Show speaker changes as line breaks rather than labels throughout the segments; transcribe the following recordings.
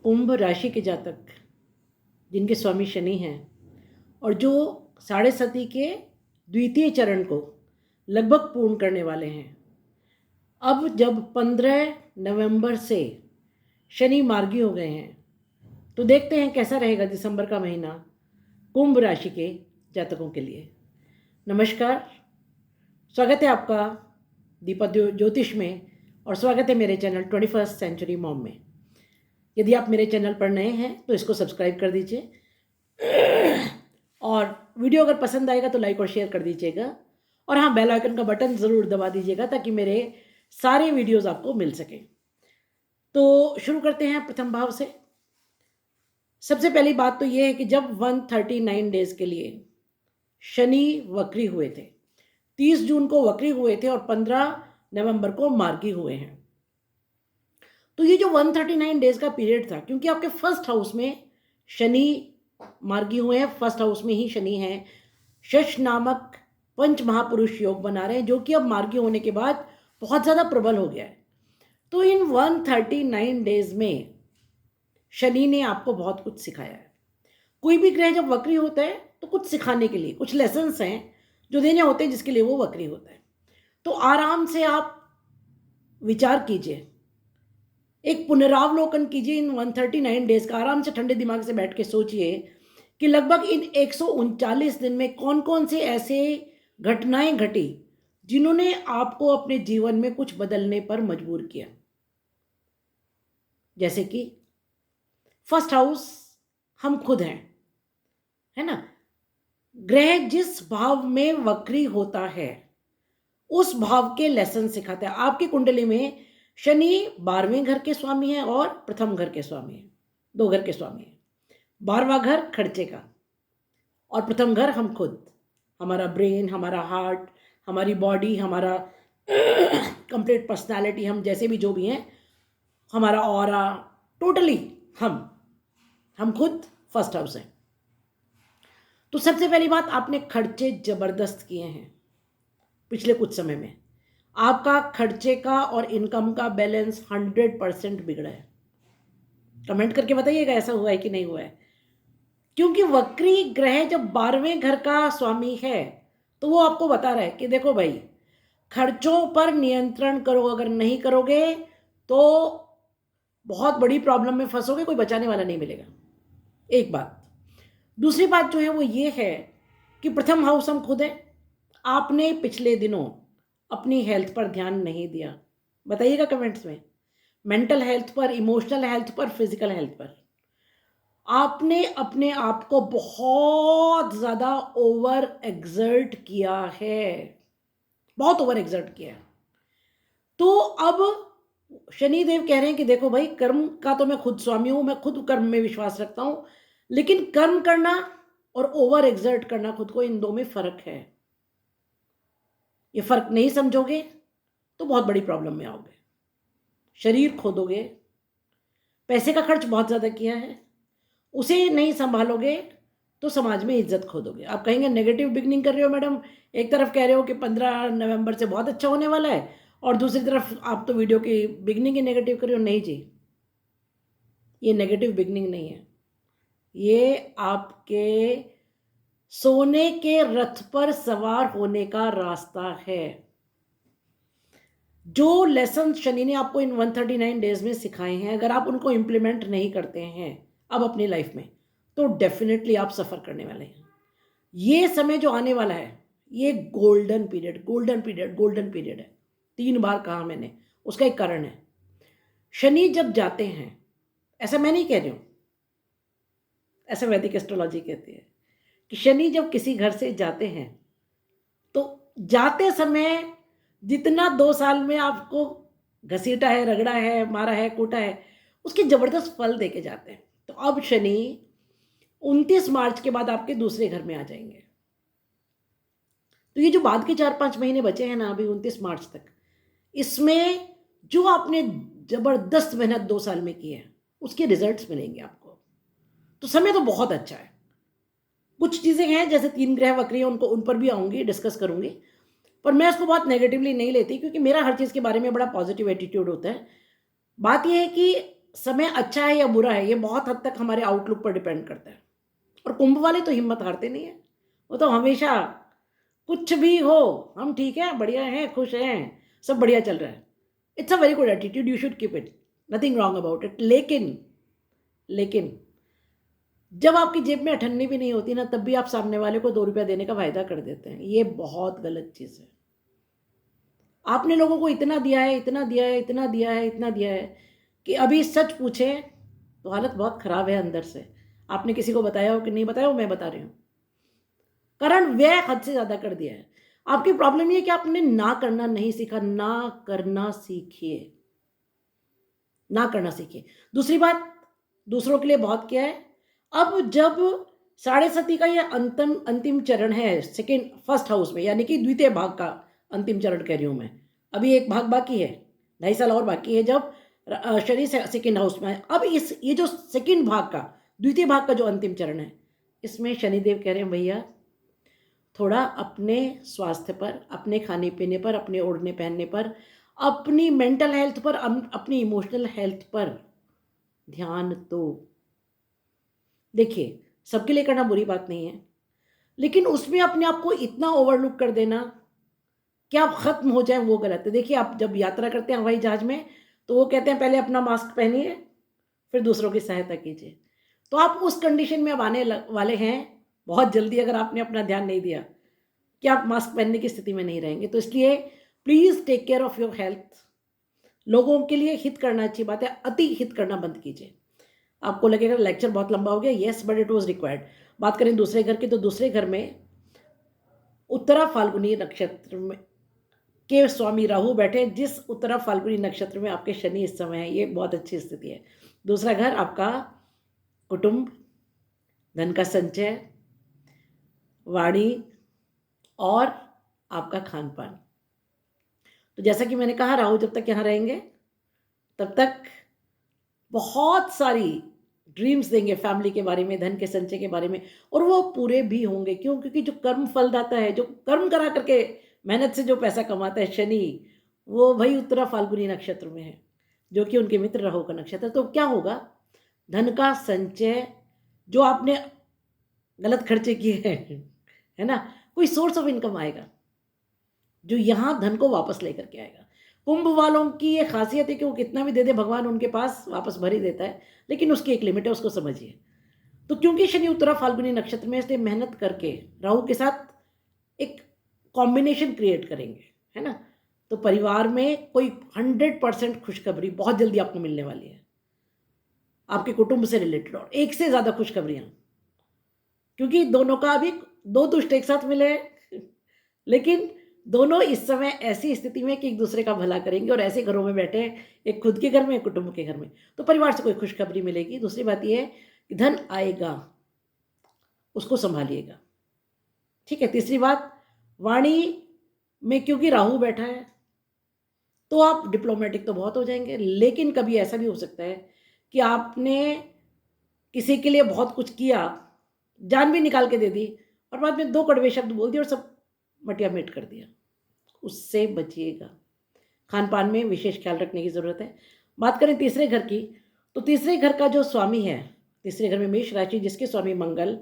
कुंभ राशि के जातक जिनके स्वामी शनि हैं और जो साढ़े सती के द्वितीय चरण को लगभग पूर्ण करने वाले हैं, अब जब 15 नवंबर से शनि मार्गी हो गए हैं तो देखते हैं कैसा रहेगा दिसंबर का महीना कुंभ राशि के जातकों के लिए। नमस्कार, स्वागत है आपका दीपा ज्योतिष में और स्वागत है मेरे चैनल 21st सेंचुरी मॉम में। यदि आप मेरे चैनल पर नए हैं तो इसको सब्सक्राइब कर दीजिए और वीडियो अगर पसंद आएगा तो लाइक और शेयर कर दीजिएगा और हाँ, बेल आइकन का बटन ज़रूर दबा दीजिएगा ताकि मेरे सारे वीडियोस आपको मिल सकें। तो शुरू करते हैं प्रथम भाव से। सबसे पहली बात तो ये है कि जब 139 डेज के लिए शनि वक्री हुए थे, 30 जून को वक्री हुए थे और 15 नवंबर को मार्गी हुए हैं, तो ये जो 139 डेज का पीरियड था, क्योंकि आपके फर्स्ट हाउस में शनि मार्गी हुए हैं, फर्स्ट हाउस में ही शनि है, शश नामक पंच महापुरुष योग बना रहे हैं जो कि अब मार्गी होने के बाद बहुत ज़्यादा प्रबल हो गया है। तो इन 139 डेज में शनि ने आपको बहुत कुछ सिखाया है। कोई भी ग्रह जब वक्री होता है तो कुछ सिखाने के लिए कुछ लेसन्स हैं जो देने होते हैं, जिसके लिए वो वक्री होता है। तो आराम से आप विचार कीजिए, एक पुनरावलोकन कीजिए इन 139 डेज का। आराम से ठंडे दिमाग से बैठ के सोचिए कि लगभग इन 139 दिन में कौन कौन से ऐसे घटनाएं घटी जिन्होंने आपको अपने जीवन में कुछ बदलने पर मजबूर किया। जैसे कि फर्स्ट हाउस हम खुद हैं, है ना। ग्रह जिस भाव में वक्री होता है उस भाव के लेसन सिखाता है। आपकी कुंडली में शनि 12वें घर के स्वामी है और प्रथम घर के स्वामी है, 2 घर के स्वामी है। 12वां घर खर्चे का और प्रथम घर हम खुद, हमारा ब्रेन, हमारा हार्ट, हमारी बॉडी, हमारा कंप्लीट पर्सनालिटी, हम जैसे भी जो भी हैं, हमारा ऑरा, टोटली हम खुद फर्स्ट हाउस हैं। तो सबसे पहली बात, आपने खर्चे जबरदस्त किए हैं पिछले कुछ समय में। आपका खर्चे का और इनकम का बैलेंस 100% बिगड़ा है। कमेंट करके बताइएगा ऐसा हुआ है कि नहीं हुआ है, क्योंकि वक्री ग्रह जब 12वें घर का स्वामी है तो वो आपको बता रहा है कि देखो भाई, खर्चों पर नियंत्रण करो, अगर नहीं करोगे तो बहुत बड़ी प्रॉब्लम में फंसोगे, कोई बचाने वाला नहीं मिलेगा। एक बात। दूसरी बात जो है वो ये है कि प्रथम हाउस हम खुद है। आपने पिछले दिनों अपनी हेल्थ पर ध्यान नहीं दिया, बताइएगा कमेंट्स में। मेंटल हेल्थ पर, इमोशनल हेल्थ पर, फिजिकल हेल्थ पर आपने अपने आप को बहुत ज़्यादा ओवर एग्जर्ट किया है, बहुत ओवर एग्जर्ट किया है। तो अब शनिदेव कह रहे हैं कि देखो भाई, कर्म का तो मैं खुद स्वामी हूं, मैं खुद कर्म में विश्वास रखता हूं, लेकिन कर्म करना और ओवर एग्जर्ट करना खुद को, इन दो में फर्क है। ये फर्क नहीं समझोगे तो बहुत बड़ी प्रॉब्लम में आओगे, शरीर खो दोगे। पैसे का खर्च बहुत ज़्यादा किया है, उसे नहीं संभालोगे तो समाज में इज्जत खो दोगे। आप कहेंगे नेगेटिव बिगनिंग कर रहे हो मैडम, एक तरफ कह रहे हो कि 15 नवंबर से बहुत अच्छा होने वाला है और दूसरी तरफ आप तो वीडियो की बिगनिंग ही नेगेटिव कर रहे हो। नहीं जी, ये नेगेटिव बिगनिंग नहीं है, ये आपके सोने के रथ पर सवार होने का रास्ता है। जो लेसन शनि ने आपको इन 139 डेज में सिखाए हैं, अगर आप उनको इम्प्लीमेंट नहीं करते हैं अब अपनी लाइफ में, तो डेफिनेटली आप सफ़र करने वाले हैं। ये समय जो आने वाला है ये golden period, golden period, golden period है। 3 बार कहा मैंने, उसका एक कारण है। शनि जब जाते हैं, ऐसा मैं नहीं कह रही हूँ, ऐसा वैदिक एस्ट्रोलॉजी कहती है कि शनि जब किसी घर से जाते हैं तो जाते समय जितना 2 साल में आपको घसीटा है, रगड़ा है, मारा है, कूटा है, उसके ज़बरदस्त फल देके जाते हैं। तो अब शनि 29 मार्च के बाद आपके दूसरे घर में आ जाएंगे। तो ये जो बाद के 4-5 महीने बचे हैं ना, अभी 29 मार्च तक, इसमें जो आपने ज़बरदस्त मेहनत 2 साल में की है उसके रिजल्ट्स मिलेंगे आपको। तो समय तो बहुत अच्छा है। कुछ चीज़ें हैं जैसे 3 ग्रह वक्री हैं, उनको उन पर भी आऊँगी, डिस्कस करूँगी, पर मैं उसको बहुत नेगेटिवली नहीं लेती क्योंकि मेरा हर चीज़ के बारे में बड़ा पॉजिटिव एटीट्यूड होता है। बात यह है कि समय अच्छा है या बुरा है, ये बहुत हद तक हमारे आउटलुक पर डिपेंड करता है। और कुंभ वाले तो हिम्मत हारते नहीं है, वो तो हमेशा कुछ भी हो, हम ठीक हैं, बढ़िया हैं, खुश हैं, सब बढ़िया चल रहा है। It's a very good attitude, you should keep it, nothing wrong about it. लेकिन लेकिन जब आपकी जेब में अठन्नी भी नहीं होती ना, तब भी आप सामने वाले को 2 रुपया देने का वायदा कर देते हैं, ये बहुत गलत चीज़ है। आपने लोगों को इतना दिया है, इतना दिया है, इतना दिया है, इतना दिया है कि अभी सच पूछे तो हालत बहुत खराब है अंदर से। आपने किसी को बताया हो कि नहीं बताया हो, मैं बता रही हूँ, कारण व्यय हद से ज्यादा कर दिया है। आपकी प्रॉब्लम ये कि आपने ना करना नहीं सीखा। ना करना सीखिए, ना करना सीखिए। दूसरी बात, दूसरों के लिए बहुत किया है। अब जब साढ़े सती का यह अंतिम चरण है सेकेंड फर्स्ट हाउस में, यानी कि द्वितीय भाग का अंतिम चरण कह रही हूं मैं, अभी एक भाग बाकी है, 2.5 साल और बाकी है जब शनि सेकेंड हाउस में है। अब ये जो सेकेंड भाग का, द्वितीय भाग का जो अंतिम चरण है, इसमें शनिदेव कह रहे हैं भैया थोड़ा अपने स्वास्थ्य पर, अपने खाने पीने पर, अपने ओढ़ने पहनने पर, अपनी मेंटल हेल्थ पर, अपनी इमोशनल हेल्थ पर ध्यान दो। देखिए, सबके लिए करना बुरी बात नहीं है, लेकिन उसमें अपने आप को इतना ओवरलुक कर देना कि आप खत्म हो जाए, वो गलत है। देखिए, आप जब यात्रा करते हैं हवाई जहाज में, तो वो कहते हैं पहले अपना मास्क पहनिए, फिर दूसरों की सहायता कीजिए। तो आप उस कंडीशन में अब आने वाले हैं बहुत जल्दी, अगर आपने अपना ध्यान नहीं दिया, कि आप मास्क पहनने की स्थिति में नहीं रहेंगे। तो इसलिए please take care of your health. लोगों के लिए हित करना अच्छी बात है, अति हित करना बंद कीजिए। आपको लगेगा लेक्चर बहुत लंबा हो गया, yes but it was required. बात करें दूसरे घर की, तो दूसरे घर में उत्तरा फाल्गुनी नक्षत्र में के स्वामी राहु बैठे। जिस उत्तरा फाल्गुनी नक्षत्र में आपके शनि इस समय है, ये बहुत अच्छी स्थिति है। दूसरा घर आपका कुटुंब, धन का संचय, वाणी और आपका खान पान। तो जैसा कि मैंने कहा, राहु जब तक यहाँ रहेंगे तब तक बहुत सारी ड्रीम्स देंगे फैमिली के बारे में, धन के संचय के बारे में, और वो पूरे भी होंगे। क्यों? क्योंकि जो कर्म फलदाता है, जो कर्म करा करके मेहनत से जो पैसा कमाता है शनि, वो वही उत्तरा फाल्गुनी नक्षत्र में है, जो कि उनके मित्र राहु का नक्षत्र। तो क्या होगा? धन का संचय, जो आपने गलत खर्चे किए हैं, है ना, कोई सोर्स ऑफ इनकम आएगा जो यहाँ धन को वापस लेकर के आएगा। कुंभ वालों की ये खासियत है कि वो कितना भी दे दे भगवान उनके पास वापस भर ही देता है, लेकिन उसकी एक लिमिट है, उसको समझिए। तो क्योंकि शनि उत्तरा फाल्गुनी नक्षत्र में, इसलिए मेहनत करके राहु के साथ एक कॉम्बिनेशन क्रिएट करेंगे, है ना। तो परिवार में कोई 100% खुशखबरी बहुत जल्दी आपको मिलने वाली है, आपके कुटुंब से रिलेटेड, और एक से ज्यादा खुशखबरियां, क्योंकि दोनों का अभी 2 दुष्ट एक साथ मिले हैं, लेकिन दोनों इस समय ऐसी स्थिति में कि एक दूसरे का भला करेंगे, और ऐसे घरों में बैठे हैं, एक खुद के घर में, एक कुटुंब के घर में। तो परिवार से कोई खुशखबरी मिलेगी। दूसरी बात यह है कि धन आएगा, उसको संभालिएगा, ठीक है। तीसरी बात, वाणी में क्योंकि राहु बैठा है, तो आप डिप्लोमेटिक तो बहुत हो जाएंगे, लेकिन कभी ऐसा भी हो सकता है कि आपने किसी के लिए बहुत कुछ किया, जान भी निकाल के दे दी, और बाद में 2 कड़वे शब्द बोल दिए और सब मटिया मेट कर दिया। उससे बचिएगा। खान पान में विशेष ख्याल रखने की जरूरत है। बात करें तीसरे घर की, तो तीसरे घर का जो स्वामी है, तीसरे घर में मेष राशि, जिसके स्वामी मंगल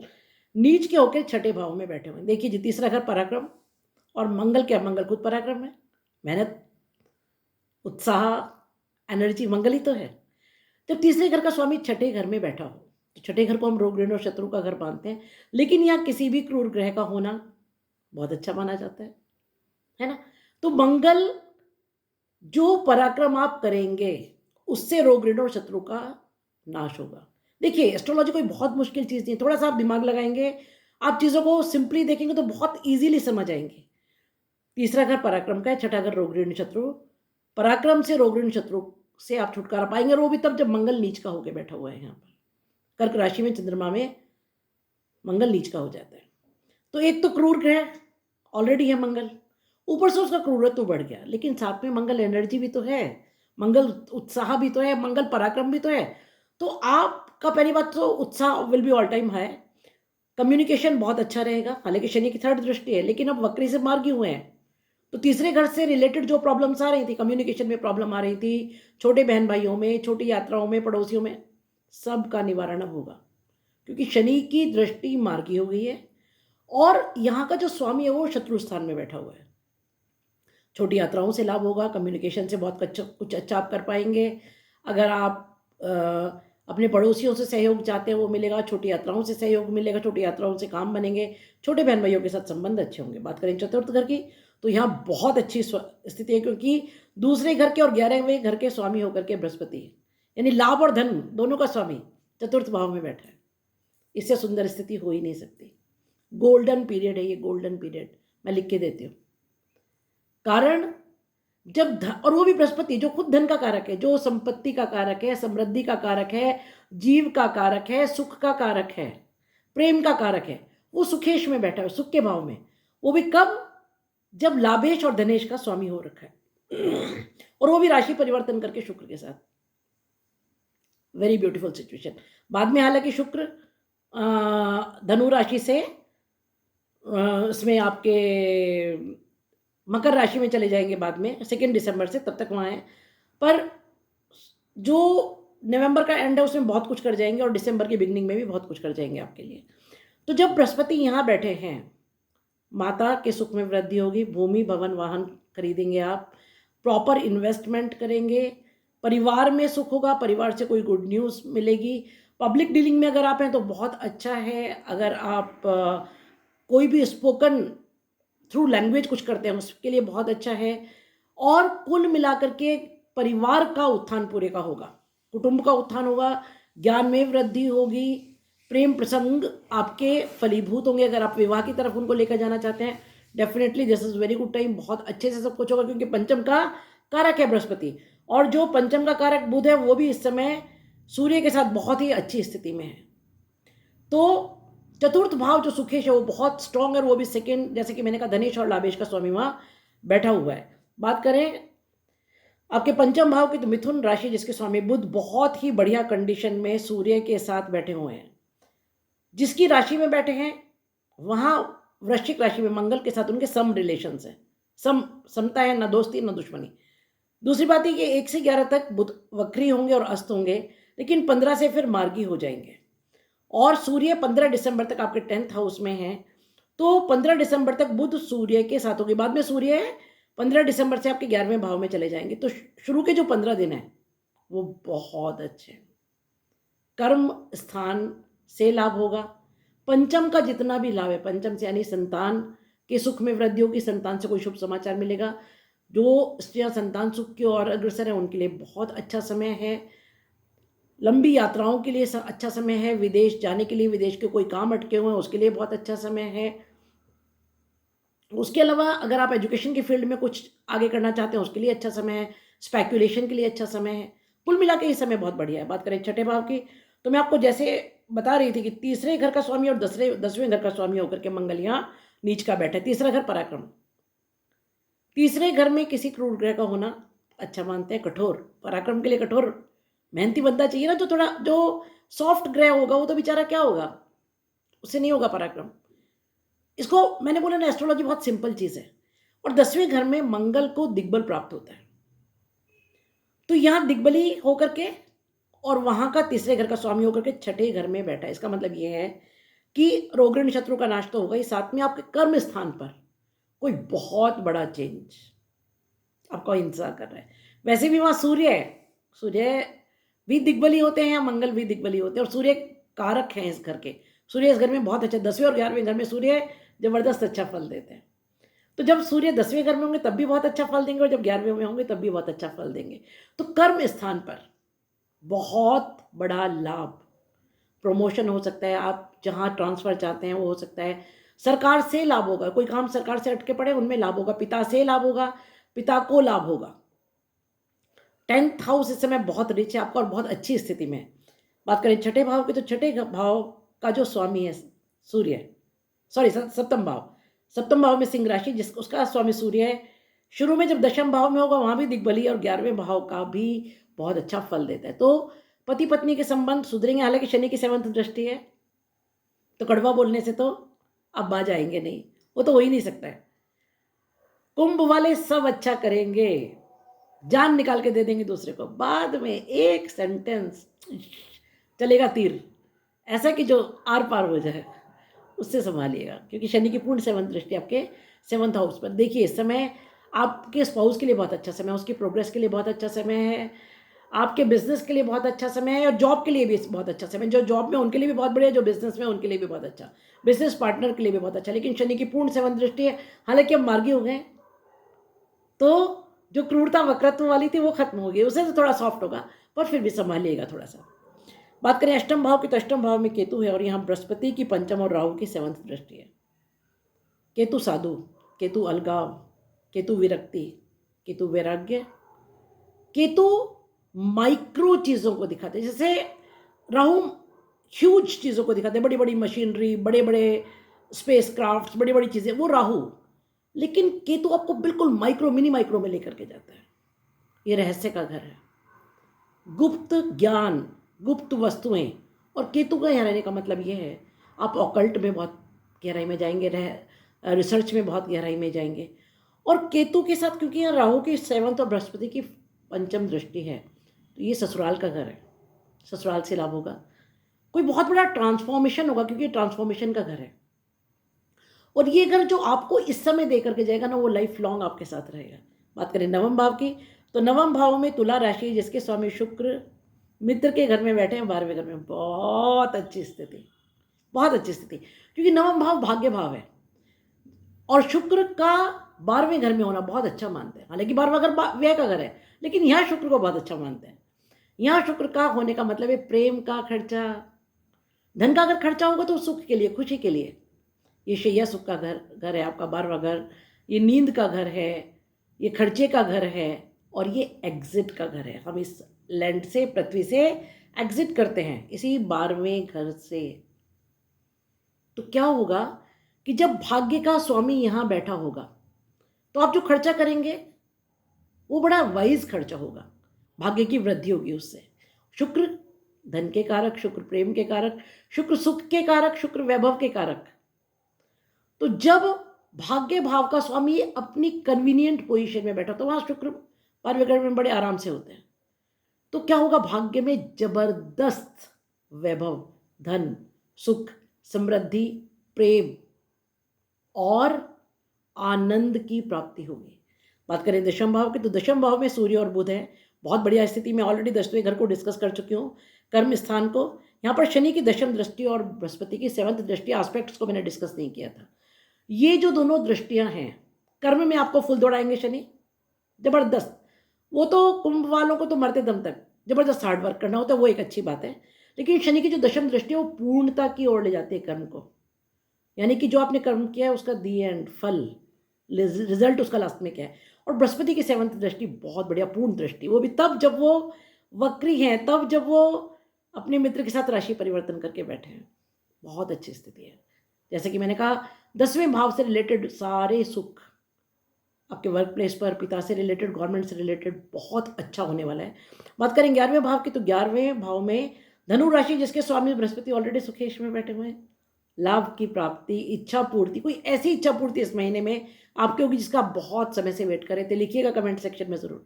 नीच के होकर 6ठे भाव में बैठे हुए। देखिए जी, तीसरा घर पराक्रम, और मंगल क्या? मंगल खुद पराक्रम है, मेहनत, उत्साह, एनर्जी, मंगल ही तो है। जब तीसरे घर का स्वामी 6ठे घर में बैठा हो, तो 6ठे घर को हम रोग ऋण और शत्रु का घर मानते हैं, लेकिन यहाँ किसी भी क्रूर ग्रह का होना बहुत अच्छा माना जाता है ना। तो मंगल, जो पराक्रम आप करेंगे उससे रोग ऋण और शत्रु का नाश होगा। देखिए, एस्ट्रोलॉजी कोई बहुत मुश्किल चीज नहीं है, थोड़ा सा आप दिमाग लगाएंगे, आप चीजों को सिंपली देखेंगे तो बहुत इजीली समझ आएंगे। तीसरा घर पराक्रम का है, 6ठा घर रोग ऋण शत्रु। पराक्रम से, रोग ऋण शत्रु से आप छुटकारा पाएंगे, और वो भी तब जब मंगल नीच का होकर बैठा हुआ है। यहाँ पर कर्क राशि में चंद्रमा में मंगल नीच का हो जाता है। तो एक तो क्रूर ग्रह ऑलरेडी है मंगल, ऊपर से उसका क्रूरत्व बढ़ गया, लेकिन साथ में मंगल एनर्जी भी तो है, मंगल उत्साह भी तो है, मंगल पराक्रम भी तो है। तो आपका पहली बात तो उत्साह will be all time high, communication बहुत अच्छा रहेगा। हालांकि शनि की 3rd दृष्टि है, लेकिन अब वक्री से मार्गी हुए हैं, तो तीसरे घर से रिलेटेड जो प्रॉब्लम्स आ रही थी, कम्युनिकेशन में प्रॉब्लम आ रही थी, छोटे बहन भाइयों में, छोटी यात्राओं में, पड़ोसियों में, सब का निवारण अब होगा, क्योंकि शनि की दृष्टि मार्गी हो गई है और यहाँ का जो स्वामी है वो शत्रु स्थान में बैठा हुआ है। छोटी यात्राओं से लाभ होगा, कम्युनिकेशन से बहुत कुछ अच्छा आप कर पाएंगे। अगर आप अपने पड़ोसियों से सहयोग चाहते हैं वो मिलेगा, छोटी यात्राओं से सहयोग मिलेगा, छोटी यात्राओं से काम बनेंगे, छोटे बहन भाइयों के साथ संबंध अच्छे होंगे। बात करें चतुर्थ घर की, तो यहाँ बहुत अच्छी स्थिति है, क्योंकि दूसरे घर के और 11वें घर के स्वामी होकर के बृहस्पति है, यानी लाभ और धन दोनों का स्वामी चतुर्थ भाव में बैठा है। इससे सुंदर स्थिति हो ही नहीं सकती। गोल्डन पीरियड है ये, गोल्डन पीरियड मैं लिख के देती हूँ। कारण जब और वो भी बृहस्पति जो खुद धन का कारक है, जो संपत्ति का कारक है, समृद्धि का कारक है, जीव का कारक है, सुख का कारक है, प्रेम का कारक है, वो सुखेश में बैठा है, सुख के भाव में। वो भी कब? जब लाभेश और धनेश का स्वामी हो रखा है और वो भी राशि परिवर्तन करके शुक्र के साथ। Very beautiful situation. बाद में हालांकि शुक्र धनु राशि से इसमें आपके मकर राशि में चले जाएंगे बाद में 2 दिसंबर से, तब तक वहाँ है। पर जो नवंबर का एंड है उसमें बहुत कुछ कर जाएंगे और दिसंबर की बिगनिंग में भी बहुत कुछ कर जाएंगे आपके लिए। तो जब बृहस्पति यहाँ बैठे हैं, माता के सुख में वृद्धि होगी, भूमि भवन वाहन खरीदेंगे आप, प्रॉपर इन्वेस्टमेंट करेंगे, परिवार में सुख होगा, परिवार से कोई गुड न्यूज़ मिलेगी। पब्लिक डीलिंग में अगर आप हैं तो बहुत अच्छा है। अगर आप कोई भी स्पोकन थ्रू लैंग्वेज कुछ करते हैं उसके लिए बहुत अच्छा है। और कुल मिलाकर के परिवार का उत्थान पूरे का होगा, कुटुंब का उत्थान होगा, ज्ञान में वृद्धि होगी, प्रेम प्रसंग आपके फलीभूत होंगे। अगर आप विवाह की तरफ उनको लेकर जाना चाहते हैं, definitely this is very good time, बहुत अच्छे से सब कुछ होगा, क्योंकि पंचम का कारक है बृहस्पति और जो पंचम का कारक बुध है वो भी इस समय सूर्य के साथ बहुत ही अच्छी स्थिति में है। तो चतुर्थ भाव जो सुखेश है वो बहुत स्ट्रांग है, वो भी सेकेंड, जैसे कि मैंने कहा, धनेश और लाभेश का स्वामी वहाँ बैठा हुआ है। बात करें आपके पंचम भाव की, तो मिथुन राशि जिसके स्वामी बुध बहुत ही बढ़िया कंडीशन में सूर्य के साथ बैठे हुए हैं। जिसकी राशि में बैठे हैं वहाँ वृश्चिक राशि में मंगल के साथ उनके सम रिलेशंस है, समता है, ना दोस्ती ना दुश्मनी। दूसरी बात है कि 1 से 11 तक बुध वक्री होंगे और अस्त होंगे, लेकिन 15 से फिर मार्गी हो जाएंगे। और सूर्य 15 दिसंबर तक आपके 10th हाउस में है, तो 15 दिसंबर तक बुध सूर्य के साथ होगी। बाद में सूर्य 15 दिसंबर से आपके 11वें भाव में चले जाएंगे। तो शुरू के जो 15 दिन हैं वो बहुत अच्छे हैं। कर्म स्थान से लाभ होगा, पंचम का जितना भी लाभ है, पंचम से यानी संतान के सुख में वृद्धि होगी, संतान से कोई शुभ समाचार मिलेगा। जो स्त्रियां संतान सुख की ओर अग्रसर है उनके लिए बहुत अच्छा समय है। लंबी यात्राओं के लिए अच्छा समय है, विदेश जाने के लिए, विदेश के कोई काम अटके हुए हैं उसके लिए बहुत अच्छा समय है। उसके अलावा अगर आप एजुकेशन की फील्ड में कुछ आगे करना चाहते हैं उसके लिए अच्छा समय है, स्पेक्यूलेशन के लिए अच्छा समय है। कुल मिला के ये समय बहुत बढ़िया है। बात करें छठे भाव की, तो मैं आपको जैसे बता रही थी कि तीसरे घर का स्वामी और 10वें घर का स्वामी होकर के मंगल यहाँ नीच का बैठा है। तीसरा घर पराक्रम, तीसरे घर में किसी क्रूर ग्रह का होना अच्छा मानते हैं। कठोर, पराक्रम के लिए कठोर मेहनती बंदा चाहिए ना, जो थोड़ा जो सॉफ्ट ग्रह होगा वो तो बेचारा क्या होगा, उससे नहीं होगा पराक्रम। इसको मैंने बोला ना, एस्ट्रोलॉजी बहुत सिंपल चीज़ है। और 10वें घर में मंगल को दिग्बल प्राप्त होता है, तो यहाँ दिग्बली होकर के और वहाँ का तीसरे घर का स्वामी होकर के छठे घर में बैठा है। इसका मतलब ये है कि रोगऋण शत्रु का नाश तो होगा ही, साथ में आपके कर्म स्थान पर कोई बहुत बड़ा चेंज आपका इंतजार कर रहा है। वैसे भी वहाँ सूर्य है, सूर्य भी दिग्बली होते हैं, मंगल भी दिग्बली होते हैं और सूर्य कारक हैं इस घर के। सूर्य इस घर में बहुत अच्छा, 10वें और 11वें घर में सूर्य जबरदस्त अच्छा फल देते हैं। तो जब सूर्य 10वें घर में होंगे तब भी बहुत अच्छा फल देंगे और जब 11वें में होंगे तब भी बहुत अच्छा फल देंगे। तो कर्म स्थान पर बहुत बड़ा लाभ, प्रमोशन हो सकता है, आप जहाँ ट्रांसफ़र चाहते हैं वो हो सकता है, सरकार से लाभ होगा, कोई काम सरकार से अटके पड़े उनमें लाभ होगा, पिता से लाभ होगा, पिता को लाभ होगा। 10th हाउस इस समय बहुत रिच है आपका और बहुत अच्छी स्थिति में। बात करें छठे भाव की, तो छठे भाव का जो स्वामी है सूर्य, सॉरी सप्तम भाव, सप्तम भाव में सिंह राशि जिसका उसका स्वामी सूर्य है। शुरू में जब दशम भाव में होगा वहाँ भी दिग्बली और 11वें भाव का भी बहुत अच्छा फल देता है। तो पति पत्नी के संबंध सुधरेंगे। हालांकि शनि की 7th दृष्टि है, तो कड़वा बोलने से तो अब बाज आएंगे नहीं, वो तो हो ही नहीं सकता है। कुंभ वाले सब अच्छा करेंगे, जान निकाल के दे देंगे दूसरे को, बाद में एक सेंटेंस चलेगा तीर, ऐसा कि जो आर पार हो जाए, उससे संभालिएगा। क्योंकि शनि की पूर्ण सेवंथ दृष्टि आपके 7th हाउस पर। देखिए इस समय आपके स्पाउस के लिए बहुत अच्छा समय है, उसकी प्रोग्रेस के लिए बहुत अच्छा समय है, आपके बिजनेस के लिए बहुत अच्छा समय है, और जॉब के लिए भी बहुत अच्छा समय। जो जॉब में उनके लिए भी बहुत बढ़िया, जो बिजनेस में उनके लिए भी बहुत अच्छा, बिजनेस पार्टनर के लिए भी बहुत अच्छा। लेकिन शनि की पूर्ण 7th दृष्टि है, हालांकि अब मार्गी हो गए, तो जो क्रूरता वक्रत्व वाली थी वो खत्म हो गई, उससे तो थोड़ा सॉफ्ट होगा, पर फिर भी संभालिएगा थोड़ा सा। बात करें अष्टम भाव की, तो अष्टम भाव में केतु है, और यहाँ बृहस्पति की पंचम और राहु की 7th दृष्टि है। केतु साधु, केतु अलगाव, केतु विरक्ति, केतु वैराग्य, केतु माइक्रो चीज़ों को दिखाते हैं। जैसे राहु ह्यूज चीज़ों को दिखाते हैं, बड़ी बड़ी मशीनरी, बड़े बड़े स्पेस क्राफ्ट, बड़ी बड़ी चीज़ें, वो राहु। लेकिन केतु आपको बिल्कुल माइक्रो, मिनी माइक्रो में लेकर के जाता है। ये रहस्य का घर है, गुप्त ज्ञान, गुप्त वस्तुएं। और केतु का यहाँ रहने का मतलब ये है, आप ऑकल्ट में बहुत गहराई में जाएंगे, रिसर्च में बहुत गहराई में जाएंगे। और केतु के साथ क्योंकि यहाँ राहु की 7th और बृहस्पति की पंचम दृष्टि है, तो ये ससुराल का घर है, ससुराल से लाभ होगा, कोई बहुत बड़ा ट्रांसफॉर्मेशन होगा, क्योंकि ट्रांसफॉर्मेशन का घर है। और ये घर जो आपको इस समय दे करके जाएगा ना, वो लाइफ लॉन्ग आपके साथ रहेगा। बात करें नवम भाव की, तो नवम भाव में तुला राशि, जिसके स्वामी शुक्र मित्र के घर में बैठे हैं, 12वें घर में, बहुत अच्छी स्थिति, बहुत अच्छी स्थिति। क्योंकि नवम भाव भाग्य भाव है, और शुक्र का 12वें घर में होना बहुत अच्छा मानते हैं। हालांकि 12वां घर व्यय का घर है, लेकिन यहाँ शुक्र को बहुत अच्छा मानते हैं। यहाँ शुक्र का होने का मतलब है प्रेम का खर्चा, धन का अगर खर्चा होगा तो सुख के लिए, खुशी के लिए। ये शैया सुख का घर है आपका 12वां घर, ये नींद का घर है, ये खर्चे का घर है, और ये एग्जिट का घर है। हम इस लैंड से, पृथ्वी से एग्जिट करते हैं इसी 12वें घर से। तो क्या होगा कि जब भाग्य का स्वामी यहाँ बैठा होगा, तो आप जो खर्चा करेंगे वो बड़ा वाइज खर्चा होगा, भाग्य की वृद्धि होगी उससे। शुक्र धन के कारक, शुक्र प्रेम के कारक, शुक्र सुख के कारक, शुक्र वैभव के कारक। तो जब भाग्य भाव का स्वामी अपनी कन्वीनियंट पोजीशन में बैठा, तो वहां शुक्र 12वें घर में बड़े आराम से होते हैं। तो क्या होगा, भाग्य में जबरदस्त वैभव, धन, सुख, समृद्धि, प्रेम और आनंद की प्राप्ति होगी। बात करें दशम भाव की, तो दशम भाव में सूर्य और बुध है, बहुत बढ़िया स्थिति में। ऑलरेडी 10वें घर को डिस्कस कर चुकी हूँ, कर्म स्थान को। यहाँ पर शनि की दशम दृष्टि और बृहस्पति की 7th दृष्टि, एस्पेक्ट्स को मैंने डिस्कस नहीं किया था। ये जो दोनों दृष्टियां हैं, कर्म में आपको फुल दौड़ाएंगे शनि, जबरदस्त। वो तो कुंभ वालों को तो मरते दम तक जबरदस्त हार्ड वर्क करना होता है, वो एक अच्छी बात है। लेकिन शनि की जो दशम दृष्टि है, वो पूर्णता की ओर ले जाती है कर्म को, यानी कि जो आपने कर्म किया है उसका दी एंड फल, रिजल्ट उसका लास्ट में क्या है। और बृहस्पति की 7th दृष्टि बहुत बढ़िया पूर्ण दृष्टि, वो भी तब जब वो वक्री हैं, तब जब वो अपने मित्र के साथ राशि परिवर्तन करके बैठे हैं, बहुत अच्छी स्थिति है। जैसे कि मैंने कहा, 10वें भाव से रिलेटेड सारे सुख आपके वर्क प्लेस पर, पिता से रिलेटेड, गवर्नमेंट से रिलेटेड बहुत अच्छा होने वाला है। बात करें 11वें भाव की, तो 11वें भाव में धनु राशि, जिसके स्वामी बृहस्पति ऑलरेडी सुखेश में बैठे हुए हैं, लाभ की प्राप्ति, इच्छा पूर्ति। कोई ऐसी इच्छा पूर्ति इस महीने में आपकी होगी जिसका आप बहुत समय से वेट कर रहे थे, लिखिएगा कमेंट सेक्शन में जरूर।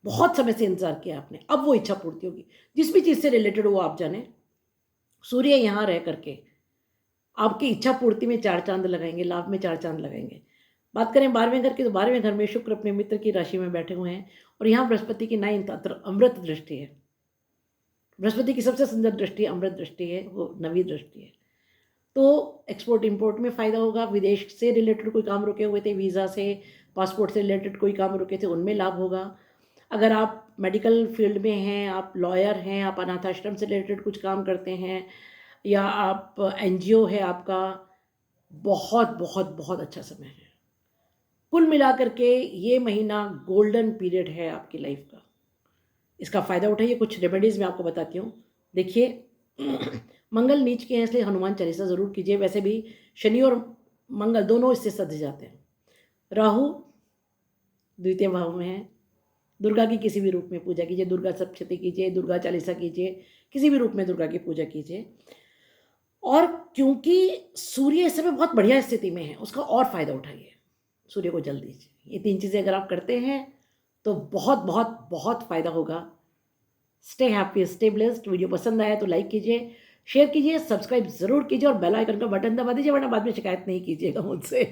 बहुत समय से इंतजार किया आपने, अब वो इच्छा पूर्ति होगी, जिस भी चीज से रिलेटेड हो आप जाने। सूर्य यहां रह करके आपकी इच्छा पूर्ति में 4 चांद लगाएंगे, लाभ में 4 चांद लगाएंगे। बात करें 12वें घर की, तो 12वें घर में शुक्र अपने मित्र की राशि में बैठे हुए हैं, और यहाँ बृहस्पति की 9th अमृत दृष्टि है। बृहस्पति की सबसे सुंदर दृष्टि अमृत दृष्टि है, वो 9वीं दृष्टि है। तो एक्सपोर्ट इंपोर्ट में फ़ायदा होगा, विदेश से रिलेटेड कोई काम रुके हुए थे, वीज़ा से, पासपोर्ट से रिलेटेड कोई काम रुके थे, उनमें लाभ होगा। अगर आप मेडिकल फील्ड में हैं, आप लॉयर हैं, आप अनाथ आश्रम से रिलेटेड कुछ काम करते हैं, या आप एनजीओ है आपका, बहुत बहुत बहुत अच्छा समय है। कुल मिलाकर के ये महीना गोल्डन पीरियड है आपकी लाइफ का, इसका फ़ायदा उठाइए। कुछ रेमेडीज़ मैं आपको बताती हूँ। देखिए, मंगल नीच के हैं, इसलिए हनुमान चालीसा ज़रूर कीजिए। वैसे भी शनि और मंगल दोनों इससे सध जाते हैं। राहु द्वितीय भाव में है, दुर्गा की किसी भी रूप में पूजा कीजिए, दुर्गा सप्तशती कीजिए, दुर्गा चालीसा कीजिए, किसी भी रूप में दुर्गा की पूजा कीजिए। और क्योंकि सूर्य इस समय बहुत बढ़िया स्थिति में है, उसका और फायदा उठाइए। सूर्य को जल दीजिए। ये 3 चीज़ें अगर आप करते हैं तो बहुत बहुत बहुत फ़ायदा होगा। Stay happy, stay blessed. Video पसंद आया तो लाइक कीजिए, शेयर कीजिए, सब्सक्राइब ज़रूर कीजिए और बेल आइकन का बटन दबा दीजिए, वरना बाद में शिकायत नहीं कीजिएगा मुझसे।